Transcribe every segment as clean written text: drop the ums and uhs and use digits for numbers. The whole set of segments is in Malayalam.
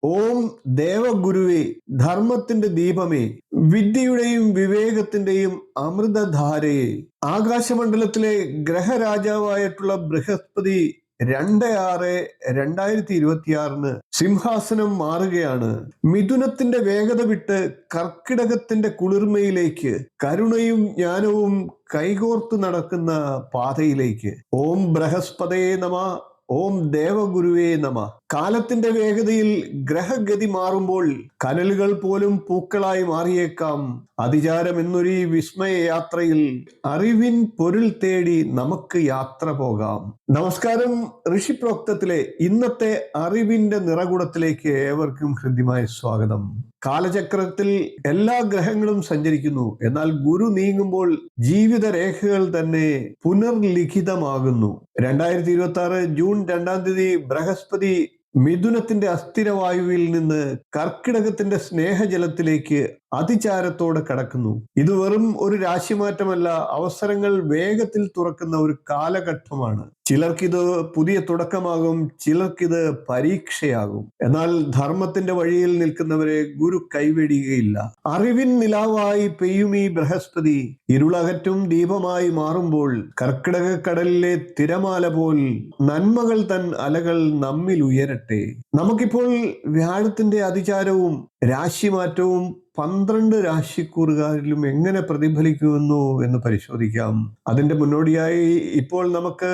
ഓം ദേവഗുരുവേ, ധർമ്മത്തിന്റെ ദീപമേ, വിദ്യയുടെയും വിവേകത്തിന്റെയും അമൃതധാരയെ. ആകാശമണ്ഡലത്തിലെ ഗ്രഹരാജാവായിട്ടുള്ള ബൃഹസ്പതി 2/6/2026 സിംഹാസനം മാറുകയാണ്. മിഥുനത്തിന്റെ വേഗത വിട്ട് കർക്കിടകത്തിന്റെ കുളിർമയിലേക്ക്, കരുണയും ജ്ഞാനവും കൈകോർത്ത് നടക്കുന്ന പാതയിലേക്ക്. ഓം ബൃഹസ്പതയേ നമ. ഓം ദേവഗുരുവേ നമ. കാലത്തിന്റെ വേഗതയിൽ ഗ്രഹഗതി മാറുമ്പോൾ കനലുകൾ പോലും പൂക്കളായി മാറിയേക്കാം. അതിചാരം എന്നൊരു വിസ്മയ യാത്രയിൽ അറിവിൻ പൊരുൾ തേടി നമുക്ക് യാത്ര പോകാം. നമസ്കാരം. ഋഷിപ്രോക്തത്തിലെ ഇന്നത്തെ അറിവിന്റെ നിറകുടത്തിലേക്ക് ഏവർക്കും ഹൃദ്യമായ സ്വാഗതം. കാലചക്രത്തിൽ എല്ലാ ഗ്രഹങ്ങളും സഞ്ചരിക്കുന്നു. എന്നാൽ ഗുരു നീങ്ങുമ്പോൾ ജീവിത രേഖകൾ തന്നെ പുനർലിഖിതമാകുന്നു. 2026 ജൂൺ 2 ബൃഹസ്പതി മിഥുനത്തിന്റെ അസ്ഥിരവായുവിൽ നിന്ന് കർക്കിടകത്തിന്റെ സ്നേഹജലത്തിലേക്ക് അതിചാരത്തോടെ കടക്കുന്നു. ഇത് വെറും ഒരു രാശിമാറ്റമല്ല, അവസരങ്ങൾ വേഗത്തിൽ തുറക്കുന്ന ഒരു കാലഘട്ടമാണ്. ചിലർക്കിത് പുതിയ തുടക്കമാകും, ചിലർക്കിത് പരീക്ഷയാകും. എന്നാൽ ധർമ്മത്തിന്റെ വഴിയിൽ നിൽക്കുന്നവരെ ഗുരു കൈവെടിയുകയില്ല. അറിവിൻ നിലാവായി പെയ്യും ഈ ബൃഹസ്പതി ഇരുളകറ്റും ദീപമായി മാറുമ്പോൾ കർക്കിടക കടലിലെ തിരമാല പോൽ നന്മകൾ തൻ അലകൾ നമ്മിൽ ഉയരട്ടെ. നമുക്കിപ്പോൾ വ്യാഴത്തിന്റെ അതിചാരവും രാശിമാറ്റവും 12 രാശിക്കൂറുകാരിലും എങ്ങനെ പ്രതിഫലിക്കുമെന്നു എന്ന് പരിശോധിക്കാം. അതിന്റെ മുന്നോടിയായി ഇപ്പോൾ നമുക്ക്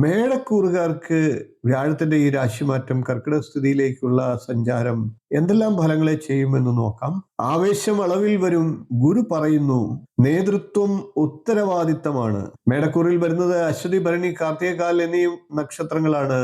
മേടക്കൂറുകാർക്ക് വ്യാഴത്തിന്റെ ഈ രാശിമാറ്റം, കർക്കിടക സ്ഥിതിയിലേക്കുള്ള സഞ്ചാരം എന്തെല്ലാം ഫലങ്ങളെ ചെയ്യുമെന്ന് നോക്കാം. ആവേശം അളവിൽ വരും. ഗുരു പറയുന്നു, നേതൃത്വം ഉത്തരവാദിത്തമാണ്. മേടക്കൂറിൽ വരുന്നത് അശ്വതി, ഭരണി, കാർത്തികകാൽ എന്നീ നക്ഷത്രങ്ങളാണ്.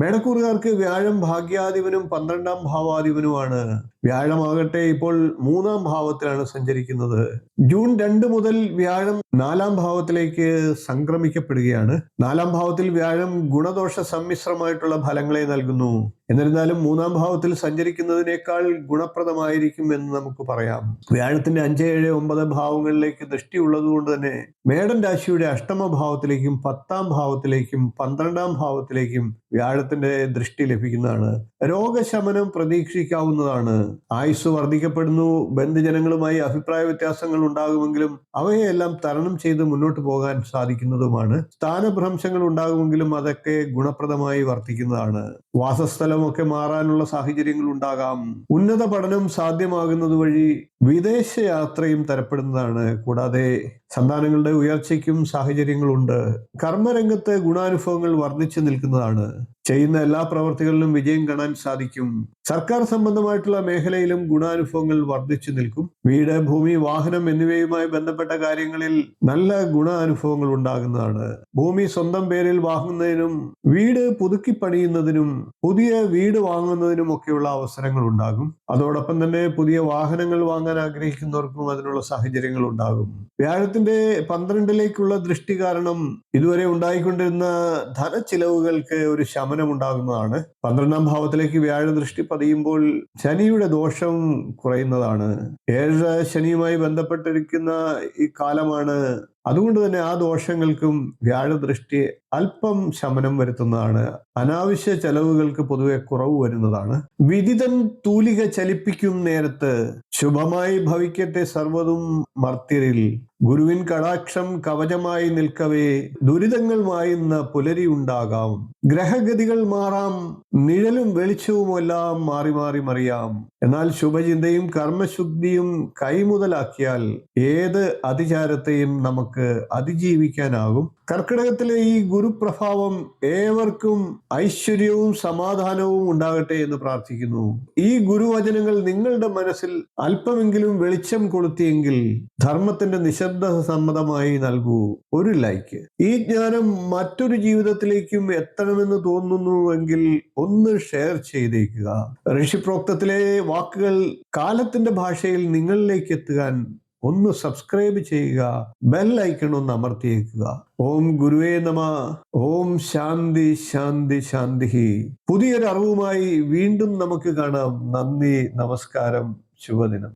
മേടക്കൂറുകാർക്ക് വ്യാഴം ഭാഗ്യാധിപനും 12ാം ഭാവാധിപനുമാണ്. വ്യാഴമാകട്ടെ ഇപ്പോൾ 3ാം ഭാവത്തിലാണ് സഞ്ചരിക്കുന്നത്. ജൂൺ 2 മുതൽ വ്യാഴം 4ാം ഭാവത്തിലേക്ക് സംക്രമിക്കപ്പെടുകയാണ്. 4ാം ഭാവത്തിൽ വ്യാഴം ഗുണദോഷ സമ്മിശ്രമായിട്ടുള്ള ഫലങ്ങളെ നൽകുന്നു. എന്നിരുന്നാലും 3ാം ഭാവത്തിൽ സഞ്ചരിക്കുന്നതിനേക്കാൾ ഗുണപ്രദമായിരിക്കും എന്ന് നമുക്ക് പറയാം. വ്യാഴത്തിന്റെ 5, 7, 9 ഭാവങ്ങളിലേക്ക് ദൃഷ്ടി ഉള്ളതുകൊണ്ട് തന്നെ മേടൻ രാശിയുടെ 8ാം ഭാവത്തിലേക്കും 10ാം ഭാവത്തിലേക്കും 12ാം ഭാവത്തിലേക്കും വ്യാഴത്തിന്റെ ദൃഷ്ടി ലഭിക്കുന്നതാണ്. രോഗശമനം പ്രതീക്ഷിക്കാവുന്നതാണ്. ആയുസ് വർദ്ധിക്കപ്പെടുന്നു. ബന്ധുജനങ്ങളുമായി അഭിപ്രായ വ്യത്യാസങ്ങൾ ഉണ്ടാകുമെങ്കിലും അവയെല്ലാം തരണം ചെയ്ത് മുന്നോട്ട് പോകാൻ സാധിക്കുന്നതുമാണ്. സ്ഥാനഭ്രംശങ്ങൾ ഉണ്ടാകുമെങ്കിലും അതൊക്കെ ഗുണപ്രദമായി വർത്തിക്കുന്നതാണ്. വാസസ്ഥലമൊക്കെ മാറാനുള്ള സാഹചര്യങ്ങൾ ഉണ്ടാകാം. ഉന്നത പഠനം സാധ്യമാകുന്നത് വഴി വിദേശ യാത്രയും തരപ്പെടുന്നതാണ്. കൂടാതെ സന്താനങ്ങളുടെ ഉയർച്ചയ്ക്കും സാഹചര്യങ്ങളുണ്ട്. കർമ്മരംഗത്ത് ഗുണാനുഭവങ്ങൾ വർദ്ധിച്ചു നിൽക്കുന്നതാണ്. ചെയ്യുന്ന എല്ലാ പ്രവർത്തികളിലും വിജയം കാണാൻ സാധിക്കും. സർക്കാർ സംബന്ധമായിട്ടുള്ള മേഖലയിലും ഗുണാനുഭവങ്ങൾ വർദ്ധിച്ചു നിൽക്കും. വീട്, ഭൂമി, വാഹനം എന്നിവയുമായി ബന്ധപ്പെട്ട കാര്യങ്ങളിൽ നല്ല ഗുണാനുഭവങ്ങൾ ഉണ്ടാകുന്നതാണ്. ഭൂമി സ്വന്തം പേരിൽ വാങ്ങുന്നതിനും വീട് പുതുക്കി പണിയുന്നതിനും പുതിയ വീട് വാങ്ങുന്നതിനും ഒക്കെയുള്ള അവസരങ്ങൾ ഉണ്ടാകും. അതോടൊപ്പം തന്നെ പുതിയ വാഹനങ്ങൾ വാങ്ങാൻ ആഗ്രഹിക്കുന്നവർക്കും അതിനുള്ള സാഹചര്യങ്ങൾ ഉണ്ടാകും. വ്യാഴത്തിന്റെ 12ലേക്കുള്ള ദൃഷ്ടി കാരണം ഇതുവരെ ഉണ്ടായിക്കൊണ്ടിരുന്ന ധനച്ചിലവുകൾക്ക് ഒരു ശമനം ഉണ്ടാകുന്നതാണ്. 12ാം ഭാവത്തിലേക്ക് വ്യാഴ ദൃഷ്ടി പതിയുമ്പോൾ ശനിയുടെ ദോഷം കുറയുന്നതാണ്. 7 ശനിയുമായി ബന്ധപ്പെട്ടിരിക്കുന്ന ഈ കാലമാണ്. അതുകൊണ്ട് തന്നെ ആ ദോഷങ്ങൾക്കും വ്യാഴദൃഷ്ടി അല്പം ശമനം വരുത്തുന്നതാണ്. അനാവശ്യ ചെലവുകൾക്ക് പൊതുവെ കുറവ് വരുന്നതാണ്. വിദിതൻ തൂലിക ചലിപ്പിക്കും നേരത്ത് ശുഭമായി ഭവിക്കട്ടെ സർവ്വതും മർത്യരിൽ. ഗുരുവിൻ കടാക്ഷം കവചമായി നിൽക്കവേ ദുരിതങ്ങൾ മായുന്ന പുലരി ഉണ്ടാകാം. ഗ്രഹഗതികൾ മാറാം, നിഴലും വെളിച്ചവും എല്ലാം മാറി മാറി മറിയാം. എന്നാൽ ശുഭചിന്തയും കർമ്മശുദ്ധിയും കൈമുതലാക്കിയാൽ ഏത് അതിചാരത്തെയും നമുക്ക് അതിജീവിക്കാനാകും. കർക്കിടകത്തിലെ ഈ ഗുരുപ്രഭാവം ഏവർക്കും ഐശ്വര്യവും സമാധാനവും ഉണ്ടാകട്ടെ എന്ന് പ്രാർത്ഥിക്കുന്നു. ഈ ഗുരുവചനങ്ങൾ നിങ്ങളുടെ മനസ്സിൽ അല്പമെങ്കിലും വെളിച്ചം കൊളുത്തിയെങ്കിൽ ധർമ്മത്തിന്റെ നിശബ്ദ സമ്മതമായി നൽകൂ ഒരു ലൈക്ക്. ഈ ജ്ഞാനം മറ്റൊരു ജീവിതത്തിലേക്കും എത്തണമെന്ന് തോന്നുന്നുവെങ്കിൽ ഒന്ന് ഷെയർ ചെയ്തേക്കുക. ഋഷിപ്രോക്തത്തിലെ വാക്കുകൾ കാലത്തിന്റെ ഭാഷയിൽ നിങ്ങളിലേക്ക് എത്തുവാൻ ഒന്ന് സബ്സ്ക്രൈബ് ചെയ്യുക, ബെൽ ഐക്കൺ ഒന്ന് അമർത്തിയേക്കുക. ഓം ഗുരുവേ നമ. ഓം ശാന്തി ശാന്തി ശാന്തി. പുതിയൊരു അറിവുമായി വീണ്ടും നമുക്ക് കാണാം. നന്ദി, നമസ്കാരം, ശുഭദിനം.